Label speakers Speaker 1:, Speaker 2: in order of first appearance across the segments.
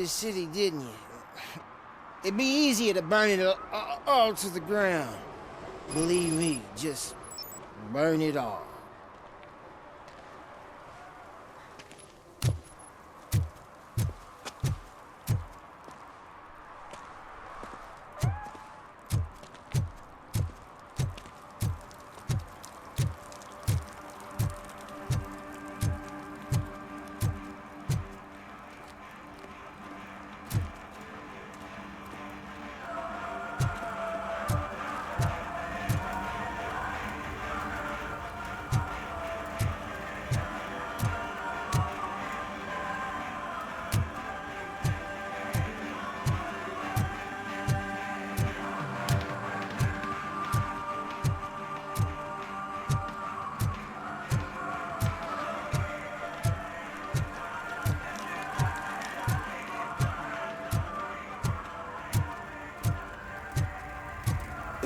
Speaker 1: this city, didn't you? It'd be easier to burn it all to the ground. Believe me, just burn it all.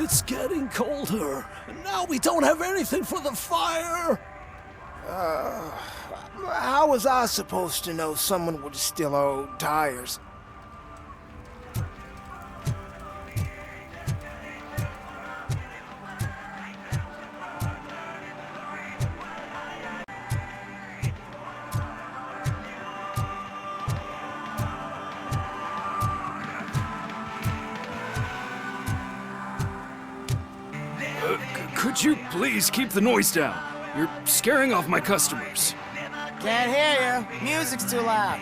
Speaker 2: It's getting colder, and now we don't have anything for the fire!
Speaker 1: How was I supposed to know someone would steal our old tires?
Speaker 3: Could you please keep the noise down? You're scaring off my customers.
Speaker 1: Can't hear you. Music's too loud.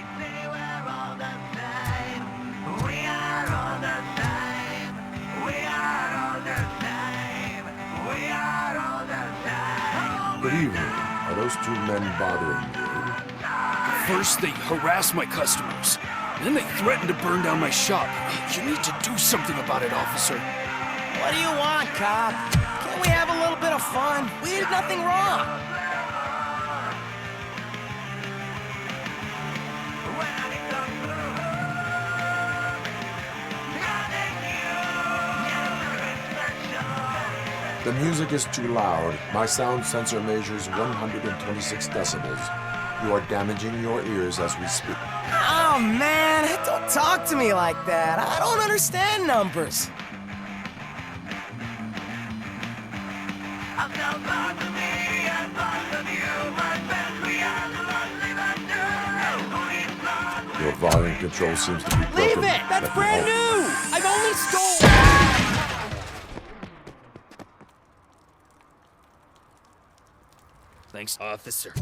Speaker 4: Good evening. Are those two men bothering you?
Speaker 3: First, they harass my customers. Then they threaten to burn down my shop. You need to do something about it, officer.
Speaker 1: What do you want, cop? Can't we have a little bit of fun? We did nothing wrong.
Speaker 4: The music is too loud. My sound sensor measures 126 decibels. You are damaging your ears as we speak.
Speaker 1: Oh, man, don't talk to me like that. I don't understand numbers.
Speaker 4: Your volume control seems to be broken.
Speaker 1: Leave it! That's brand new! I've only stole...
Speaker 3: Thanks, officer.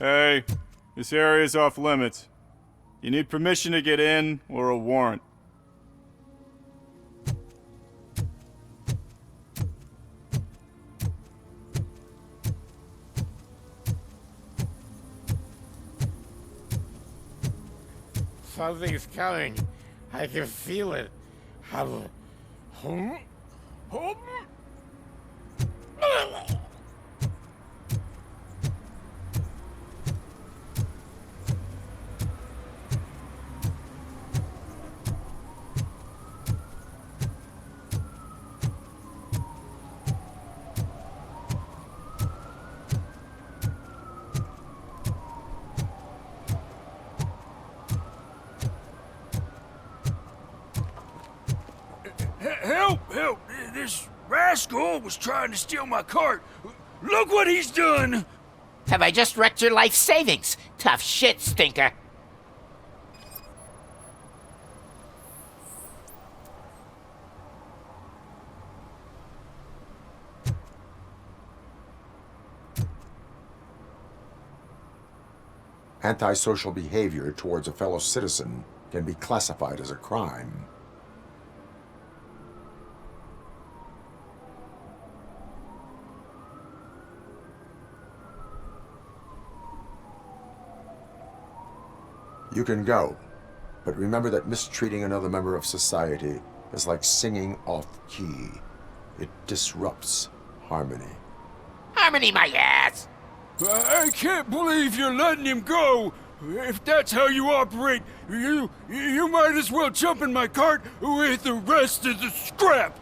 Speaker 5: Hey, this area is off limits. You need permission to get in or a warrant.
Speaker 6: Something's coming. I can feel it.
Speaker 3: goal was trying to steal my cart. Look what he's done!
Speaker 6: Have I just wrecked your life savings? Tough shit, stinker.
Speaker 4: Antisocial behavior towards a fellow citizen can be classified as a crime. You can go, but remember that mistreating another member of society is like singing off key. It disrupts harmony.
Speaker 6: Harmony my ass!
Speaker 3: I can't believe you're letting him go! If that's how you operate, you might as well jump in my cart with the rest of the scrap!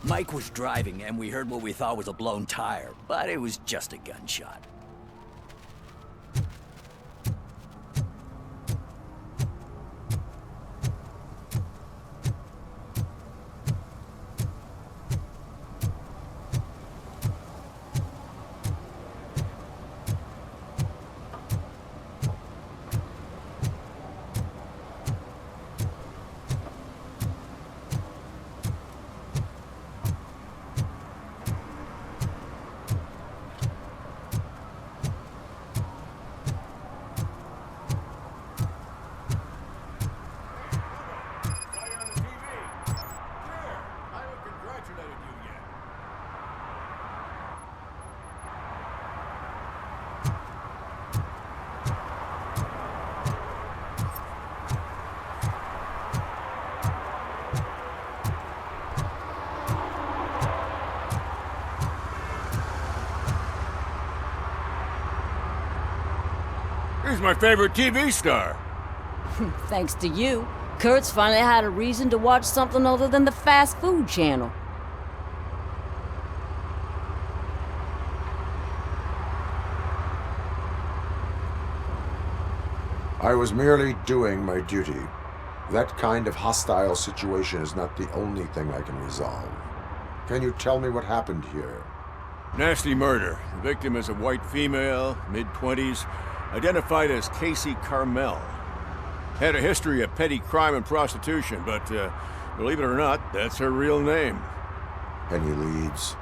Speaker 2: Mike was driving, and we heard what we thought was a blown tire, but it was just a gunshot.
Speaker 3: He's my favorite TV star.
Speaker 7: Thanks to you, Kurt's finally had a reason to watch something other than the fast food channel.
Speaker 4: I was merely doing my duty. That kind of hostile situation is not the only thing I can resolve. Can you tell me what happened here?
Speaker 3: Nasty murder. The victim is a white female, mid-20s, identified as Кейси Кармел. Had a history of petty crime and prostitution, but believe it or not, that's her real name.
Speaker 4: Any leads?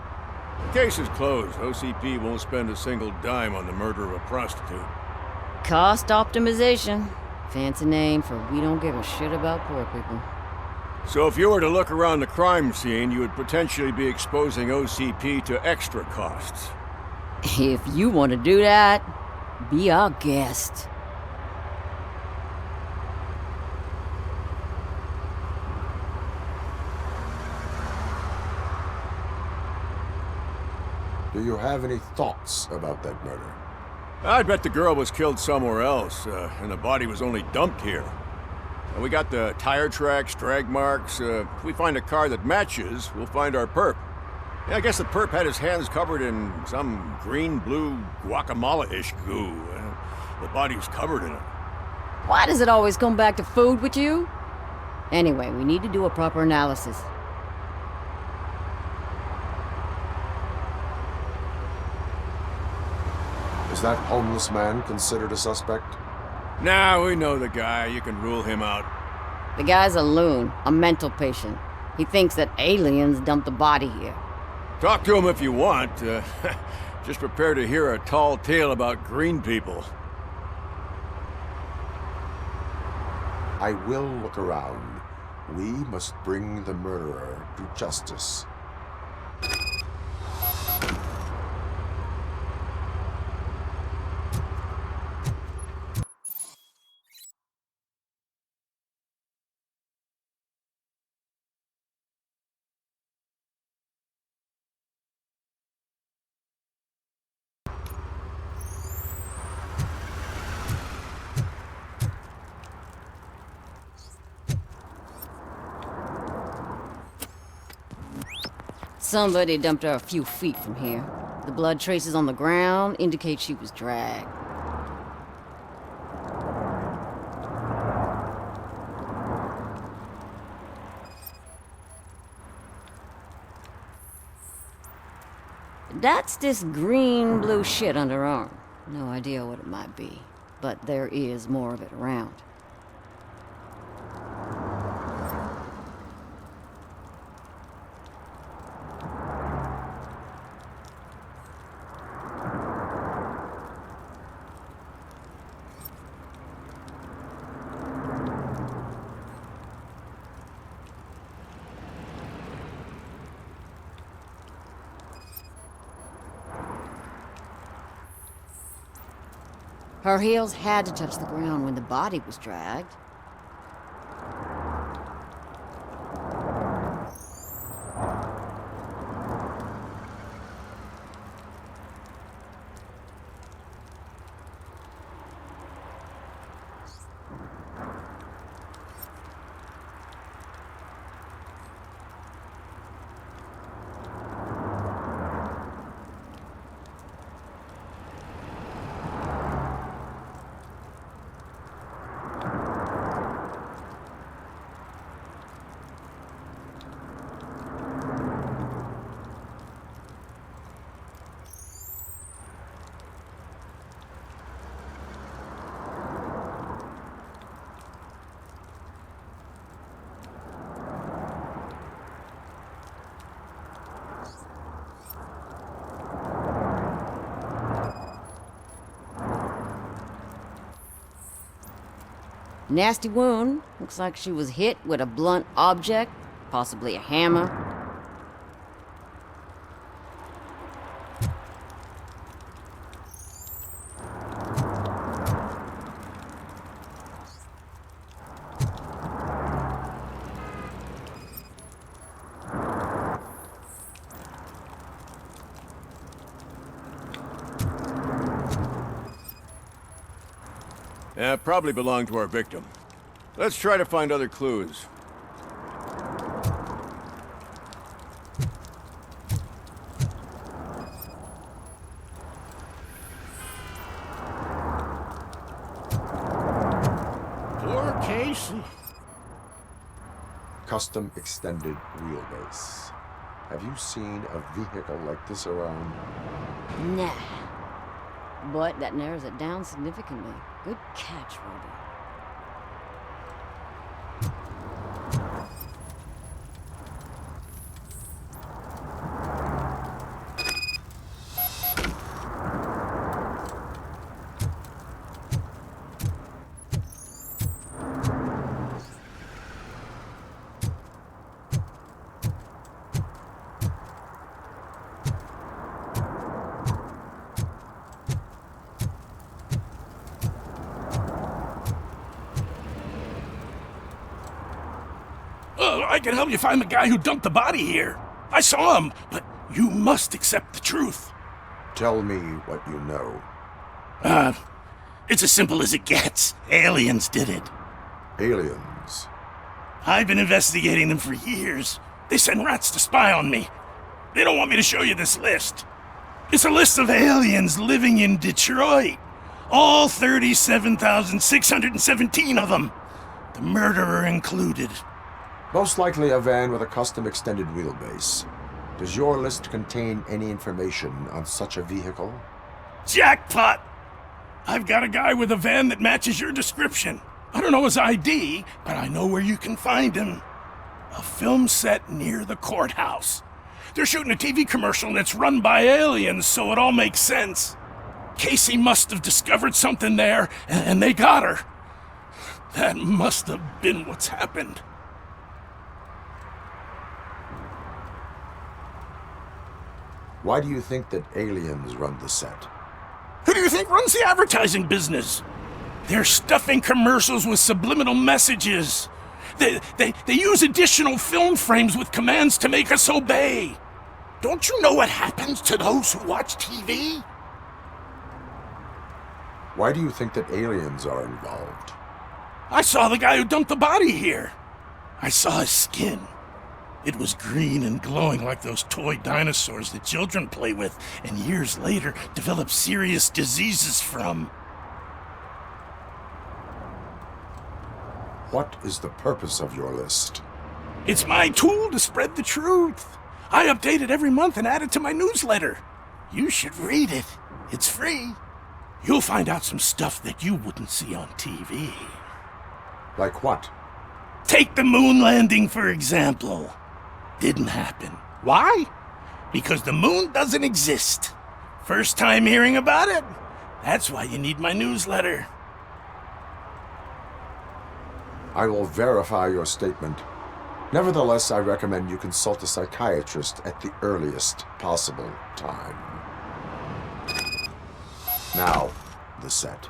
Speaker 3: The case is closed. OCP won't spend a single dime on the murder of a prostitute.
Speaker 7: Cost optimization. Fancy name for we don't give a shit about poor people.
Speaker 3: So if you were to look around the crime scene, you would potentially be exposing OCP to extra costs.
Speaker 7: If you want to do that, be our guest.
Speaker 4: Do you have any thoughts about that murder?
Speaker 3: I bet the girl was killed somewhere else, and the body was only dumped here. And we got the tire tracks, drag marks. If we find a car that matches, we'll find our perp. Yeah, I guess the perp had his hands covered in some green-blue guacamole-ish goo. The body was covered in it.
Speaker 7: Why does it always come back to food with you? Anyway, we need to do a proper analysis.
Speaker 4: Is that homeless man considered a suspect?
Speaker 3: Nah, we know the guy. You can rule him out.
Speaker 7: The guy's a loon, a mental patient. He thinks that aliens dumped the body here.
Speaker 3: Talk to him if you want. Just prepare to hear a tall tale about green people.
Speaker 4: I will look around. We must bring the murderer to justice.
Speaker 7: Somebody dumped her a few feet from here. The blood traces on the ground indicate she was dragged. That's this green-blue shit under her arm. No idea what it might be, but there is more of it around. Her heels had to touch the ground when the body was dragged. Nasty wound. Looks like she was hit with a blunt object, possibly a hammer.
Speaker 3: Yeah, probably belonged to our victim. Let's try to find other clues.
Speaker 6: Poor Casey.
Speaker 4: Custom extended wheelbase. Have you seen a vehicle like this around?
Speaker 7: Nah. But that narrows it down significantly. Good catch, Robbie.
Speaker 8: I can help you find the guy who dumped the body here. I saw him, but you must accept the truth.
Speaker 4: Tell me what you know.
Speaker 8: It's as simple as it gets. Aliens did it.
Speaker 4: Aliens?
Speaker 8: I've been investigating them for years. They send rats to spy on me. They don't want me to show you this list. It's a list of aliens living in Detroit. All 37,617 of them. The murderer included.
Speaker 4: Most likely a van with a custom extended wheelbase. Does your list contain any information on such a vehicle?
Speaker 8: Jackpot! I've got a guy with a van that matches your description. I don't know his ID, but I know where you can find him. A film set near the courthouse. They're shooting a TV commercial and it's run by aliens, so it all makes sense. Casey must have discovered something there, and they got her. That must have been what's happened.
Speaker 4: Why do you think that aliens run the set?
Speaker 8: Who do you think runs the advertising business? They're stuffing commercials with subliminal messages. They use additional film frames with commands to make us obey. Don't you know what happens to those who watch TV?
Speaker 4: Why do you think that aliens are involved?
Speaker 8: I saw the guy who dumped the body here. I saw his skin. It was green and glowing like those toy dinosaurs that children play with and years later develop serious diseases from.
Speaker 4: What is the purpose of your list?
Speaker 8: It's my tool to spread the truth. I update it every month and add it to my newsletter. You should read it. It's free. You'll find out some stuff that you wouldn't see on TV.
Speaker 4: Like what?
Speaker 8: Take the moon landing, for example. Didn't happen. Why? Because the moon doesn't exist. First time hearing about it? That's why you need my newsletter.
Speaker 4: I will verify your statement. Nevertheless, I recommend you consult a psychiatrist at the earliest possible time. Now, the set.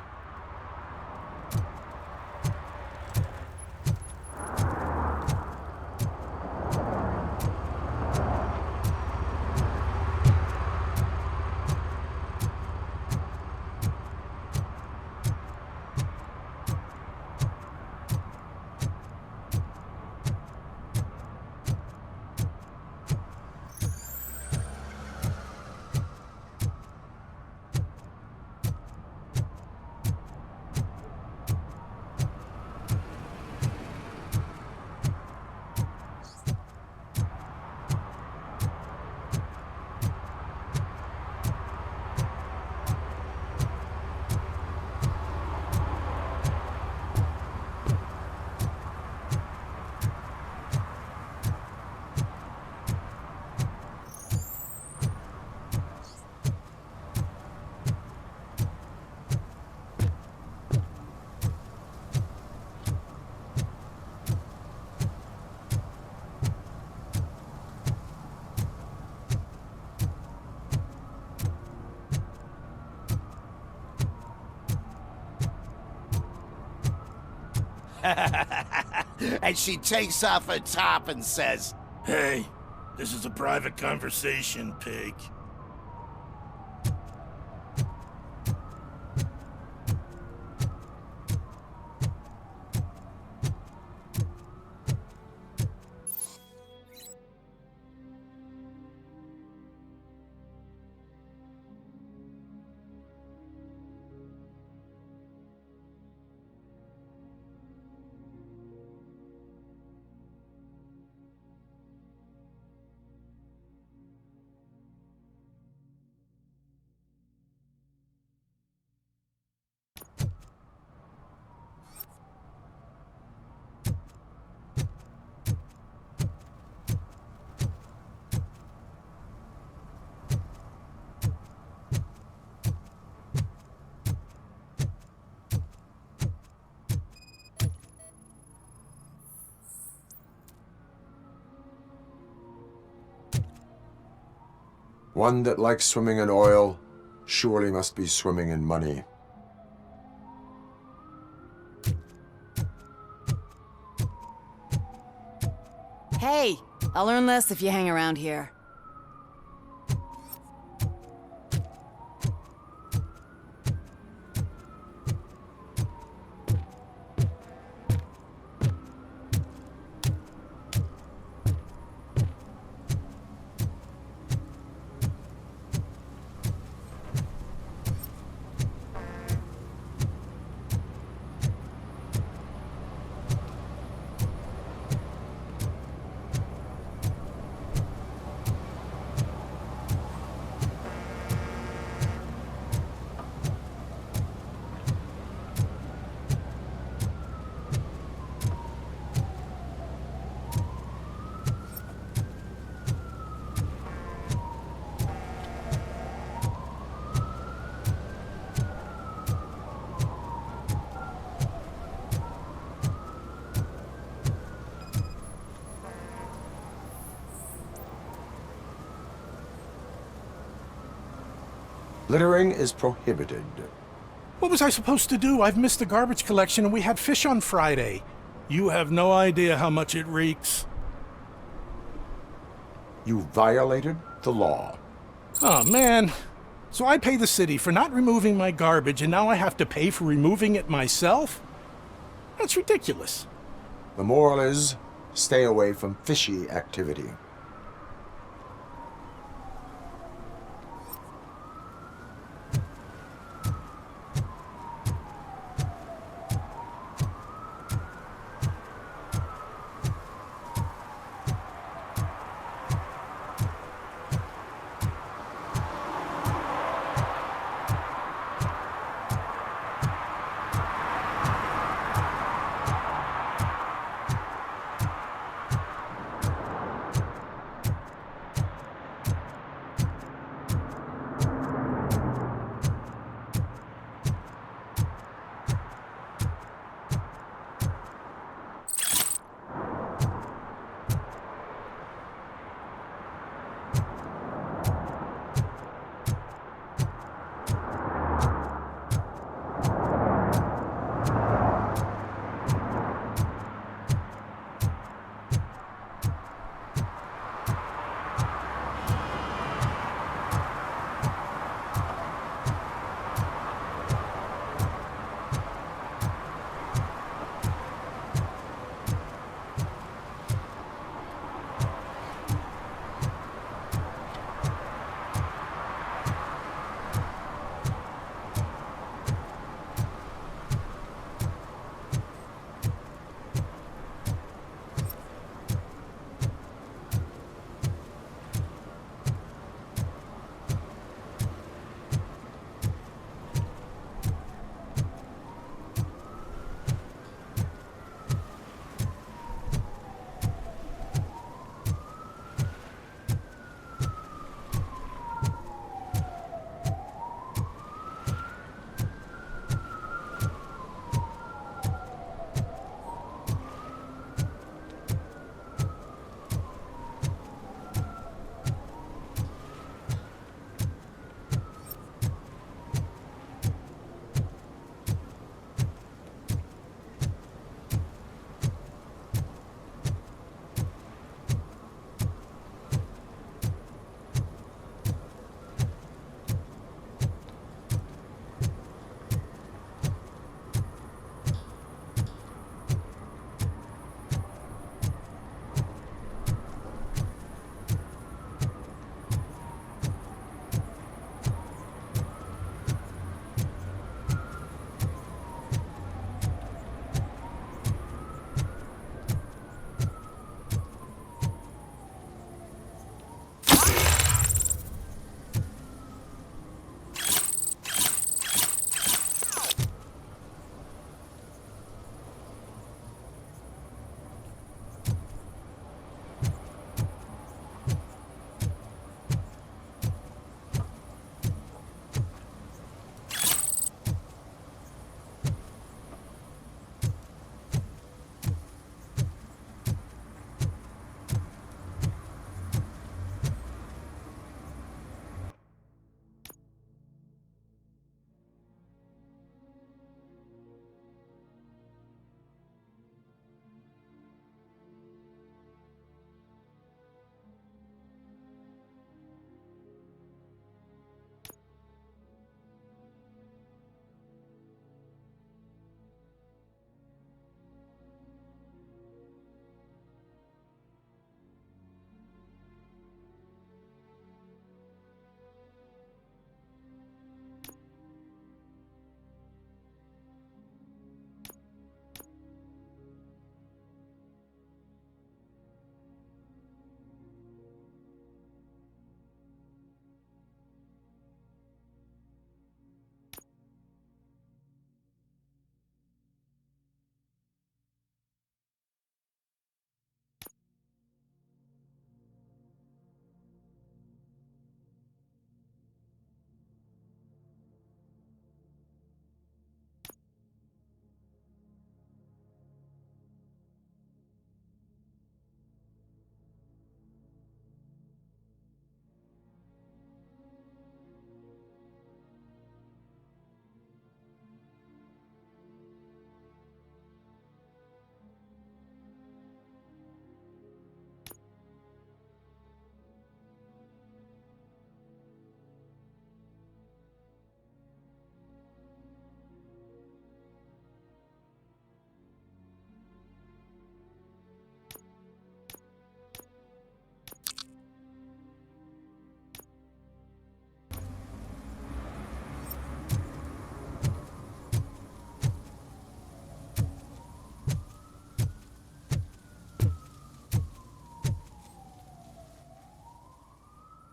Speaker 6: And she takes off her top and says,
Speaker 8: Hey, this is a private conversation, pig.
Speaker 4: One that likes swimming in oil surely must be swimming in money.
Speaker 9: Hey, I'll earn less if you hang around here.
Speaker 4: Littering is prohibited.
Speaker 8: What was I supposed to do? I've missed the garbage collection and we had fish on Friday. You have no idea how much it reeks.
Speaker 4: You violated the law.
Speaker 8: Oh, man. So I pay the city for not removing my garbage and now I have to pay for removing it myself? That's ridiculous.
Speaker 4: The moral is, Stay away from fishy activity.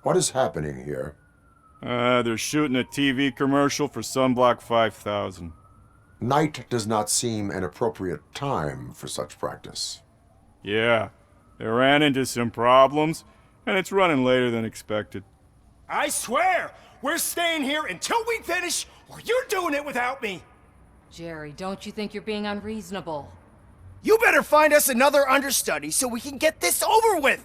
Speaker 4: What is happening here?
Speaker 5: They're shooting a TV commercial for Sunblock 5000.
Speaker 4: Night does not seem an appropriate time for such practice.
Speaker 5: Yeah, they ran into some problems, and it's running later than expected.
Speaker 10: I swear, we're staying here until we finish, or you're doing it without me!
Speaker 9: Jerry, don't you think you're being unreasonable?
Speaker 10: You better find us another understudy so we can get this over with!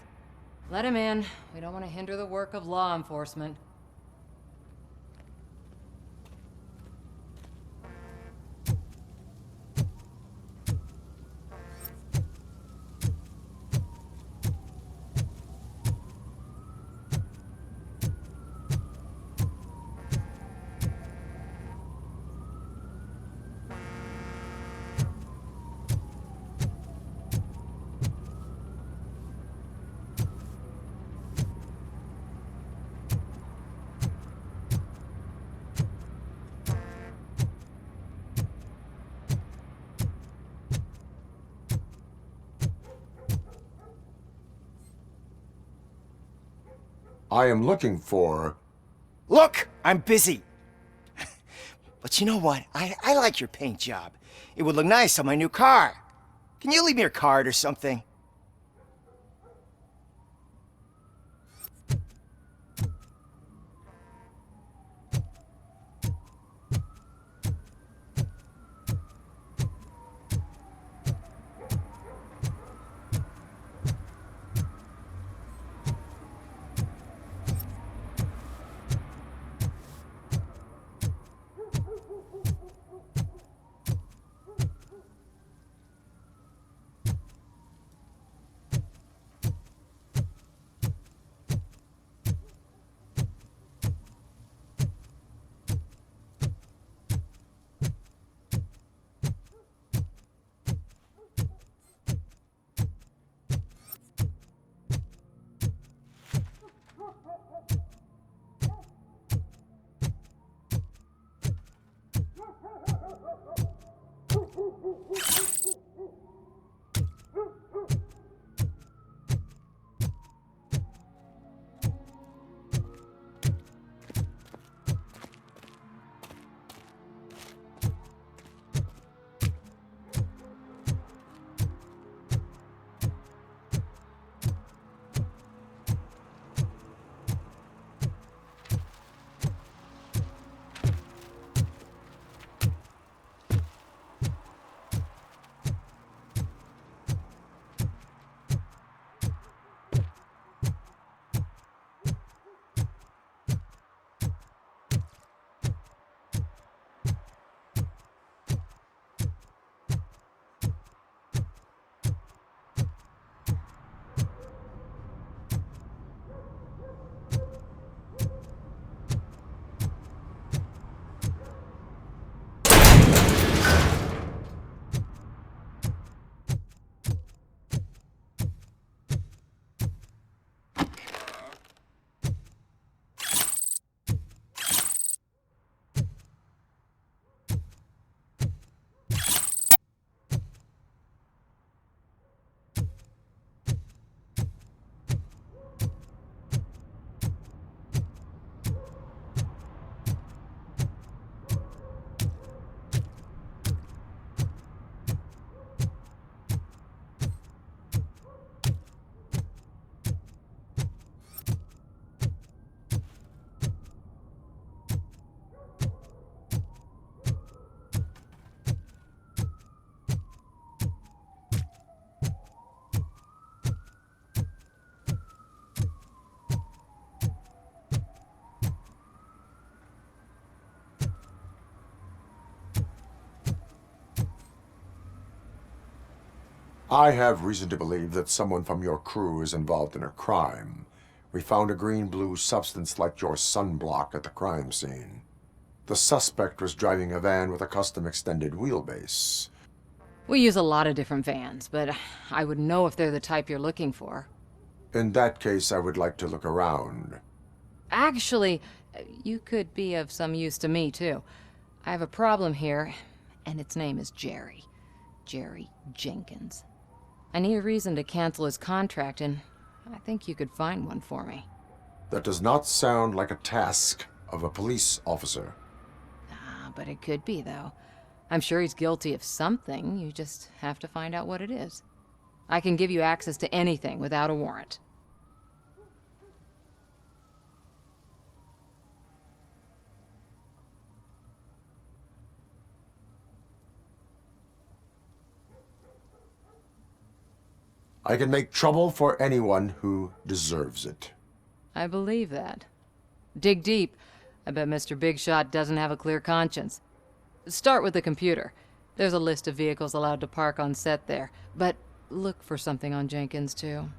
Speaker 9: Let him in. We don't want to hinder the work of law enforcement.
Speaker 4: I am looking for...
Speaker 10: Look, I'm busy. But you know what? I like your paint job. It would look nice on my new car. Can you leave me your card or something?
Speaker 4: I have reason to believe that someone from your crew is involved in a crime. We found a green-blue substance like your sunblock at the crime scene. The suspect was driving a van with a custom extended wheelbase.
Speaker 9: We use a lot of different vans, but I wouldn't know if they're the type you're looking for.
Speaker 4: In that case, I would like to look around.
Speaker 9: Actually, you could be of some use to me, too. I have a problem here, and its name is Jerry. Jerry Jenkins. I need a reason to cancel his contract, and I think you could find one for me.
Speaker 4: That does not sound like a task of a police officer.
Speaker 9: Ah, but it could be, though. I'm sure he's guilty of something. You just have to find out what it is. I can give you access to anything without a warrant.
Speaker 4: I can make trouble for anyone who deserves it.
Speaker 9: I believe that. Dig deep. I bet Mr. Big Shot doesn't have a clear conscience. Start with the computer. There's a list of vehicles allowed to park on set there, but look for something on Jenkins, too.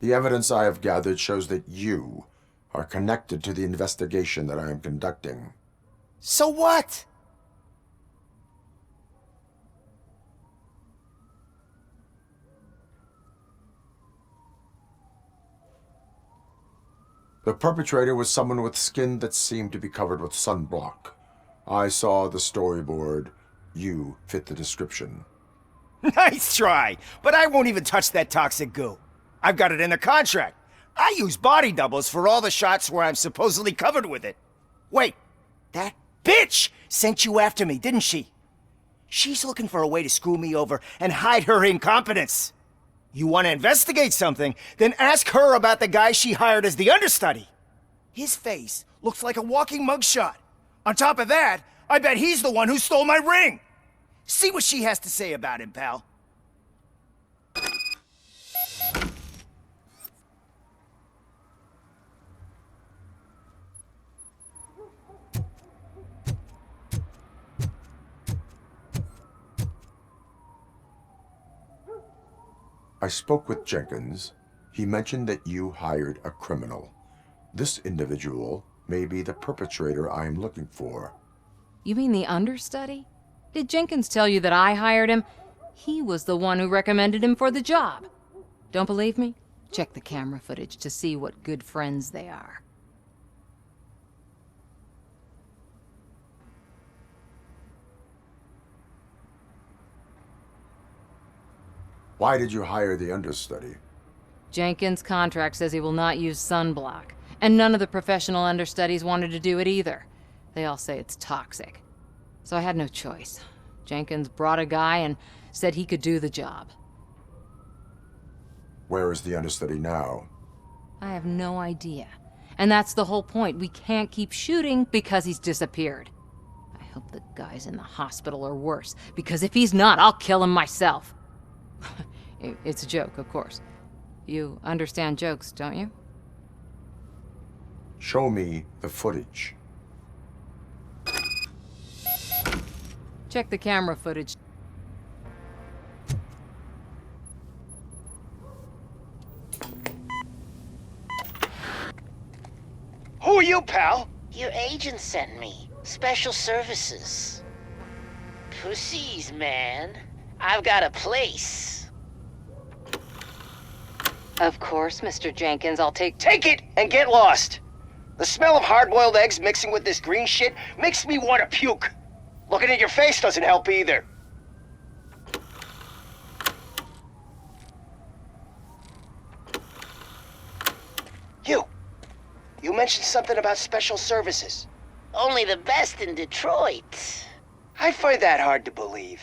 Speaker 4: The evidence I have gathered shows that you are connected to the investigation that I am conducting.
Speaker 10: So what?
Speaker 4: The perpetrator was someone with skin that seemed to be covered with sunblock. I saw the storyboard. You fit the description.
Speaker 10: Nice try, but I won't even touch that toxic goo. I've got it in the contract. I use body doubles for all the shots where I'm supposedly covered with it. Wait, that bitch sent you after me, didn't she? She's looking for a way to screw me over and hide her incompetence. You want to investigate something, then ask her about the guy she hired as the understudy. His face looks like a walking mugshot. On top of that, I bet he's the one who stole my ring. See what she has to say about him, pal.
Speaker 4: I spoke with Jenkins. He mentioned that you hired a criminal. This individual may be the perpetrator I am looking for.
Speaker 9: You mean the understudy? Did Jenkins tell you that I hired him? He was the one who recommended him for the job. Don't believe me? Check the camera footage to see what good friends they are.
Speaker 4: Why did you hire the understudy?
Speaker 9: Jenkins' contract says he will not use sunblock, and none of the professional understudies wanted to do it either. They all say it's toxic. So I had no choice. Jenkins brought a guy and said he could do the job.
Speaker 4: Where is the understudy now?
Speaker 9: I have no idea. And that's the whole point. We can't keep shooting because he's disappeared. I hope the guy's in the hospital or worse, because if he's not, I'll kill him myself. It's a joke, of course. You understand jokes, don't you?
Speaker 4: Show me the footage.
Speaker 9: Check the camera footage.
Speaker 10: Who are you, pal?
Speaker 11: Your agent sent me. Special services. Pussies, man. I've got a place.
Speaker 9: Of course, Mr. Jenkins, I'll take
Speaker 10: Take it and get lost. The smell of hard-boiled eggs mixing with this green shit makes me want to puke. Looking at your face doesn't help either. You mentioned something about special services.
Speaker 11: Only the best in Detroit.
Speaker 10: I find that hard to believe.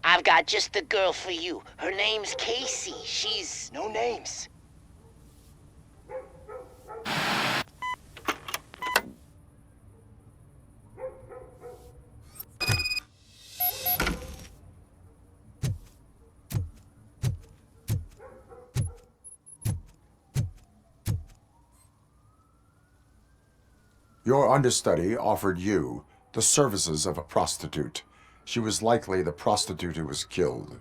Speaker 11: I've got just the girl for you. Her name's Кейси. She's...
Speaker 10: No names.
Speaker 4: Your understudy offered you the services of a prostitute. She was likely the prostitute who was killed.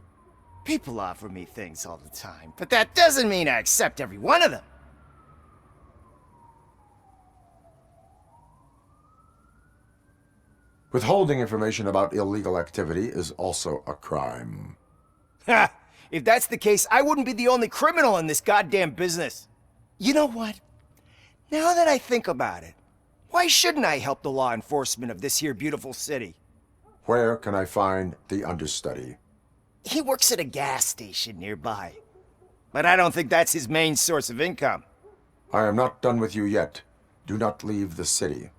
Speaker 10: People offer me things all the time, but that doesn't mean I accept every one of them.
Speaker 4: Withholding information about illegal activity is also a crime.
Speaker 10: Ha! If that's the case, I wouldn't be the only criminal in this goddamn business. You know what? Now that I think about it, why shouldn't I help the law enforcement of this here beautiful city?
Speaker 4: Where can I find the understudy?
Speaker 10: He works at a gas station nearby. But I don't think that's his main source of income.
Speaker 4: I am not done with you yet. Do not leave the city.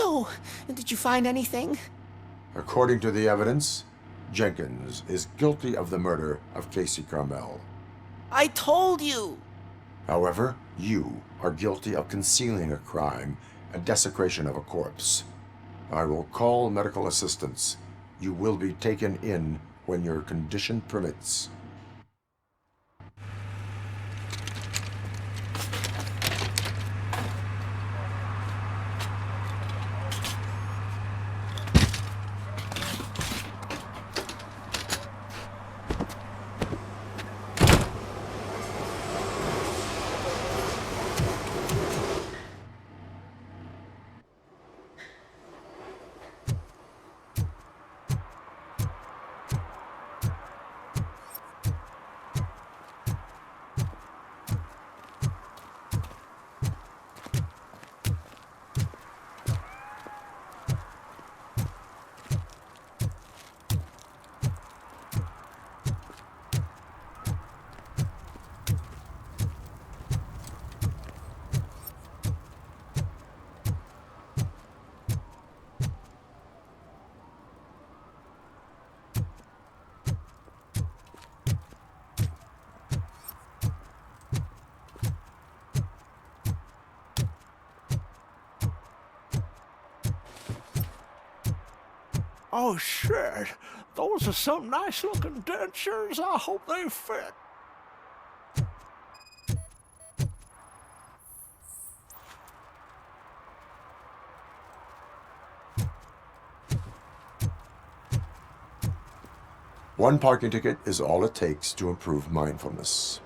Speaker 1: So, did you find anything?
Speaker 4: According to the evidence, Jenkins is guilty of the murder of Casey Carmel.
Speaker 1: I told you!
Speaker 4: However, you are guilty of concealing a crime and desecration of a corpse. I will call medical assistance. You will be taken in when your condition permits.
Speaker 8: Oh, shit. Those are some nice-looking dentures. I hope they fit.
Speaker 4: One parking ticket is all it takes to improve mindfulness.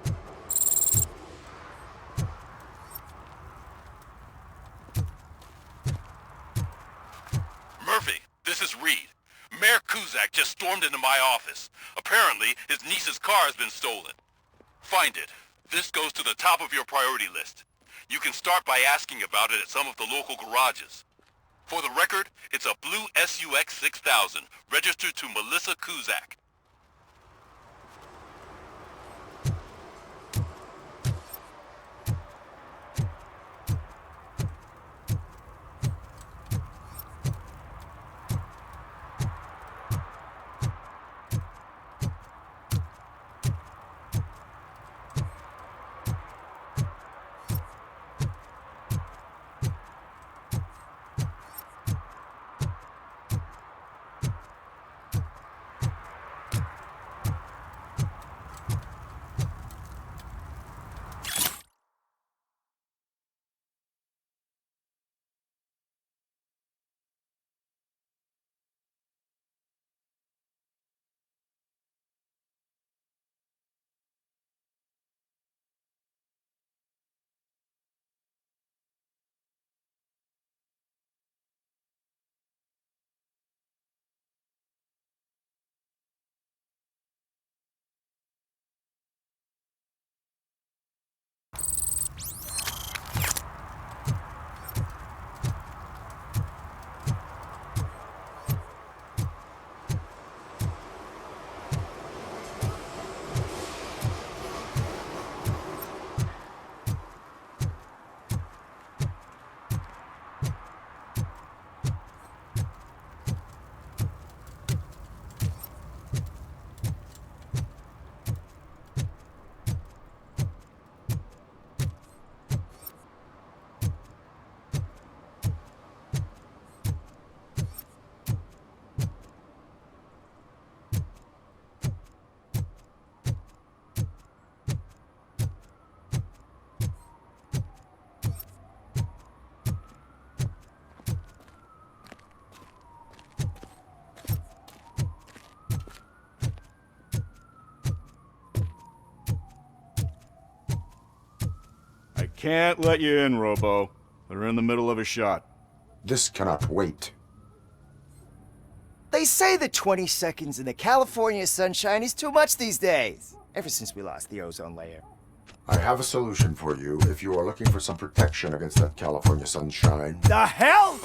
Speaker 12: Murphy, this is Reed. Mayor Kuzak just stormed into my office. Apparently, his niece's car has been stolen. Find it. This goes to the top of your priority list. You can start by asking about it at some of the local garages. For the record, it's a blue SUX 6000, registered to Melissa Kuzak.
Speaker 5: Can't let you in, Robo. They're in the middle of a shot.
Speaker 4: This cannot wait.
Speaker 10: They say that 20 seconds in the California sunshine is too much these days. Ever since we lost the ozone layer.
Speaker 4: I have a solution for you if you are looking for some protection against that California sunshine.
Speaker 10: The hell?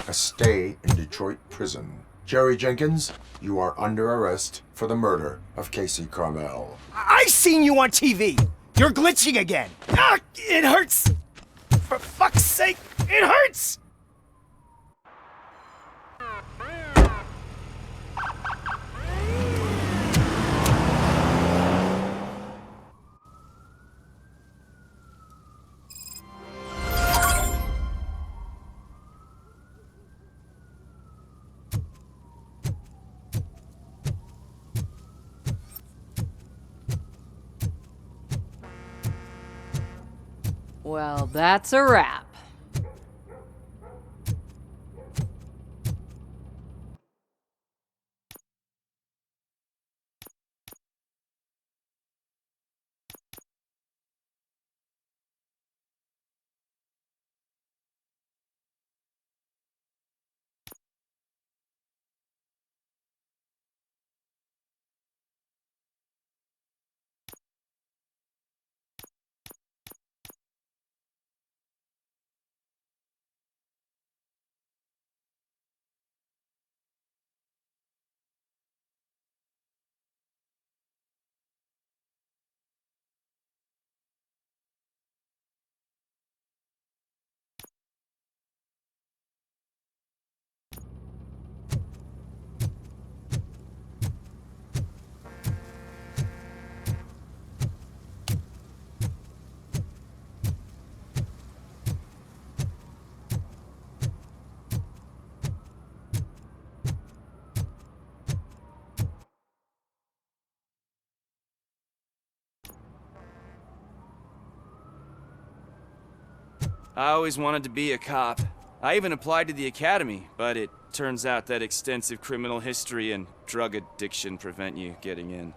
Speaker 4: A stay in Detroit prison. Jerry Jenkins, you are under arrest for the murder of Casey Carmel.
Speaker 10: I seen you on TV. You're glitching again. Ah, it hurts. For fuck's sake, it hurts.
Speaker 9: Well, that's a wrap.
Speaker 13: I always wanted to be a cop. I even applied to the academy, but it turns out that extensive criminal history and drug addiction prevent you getting in.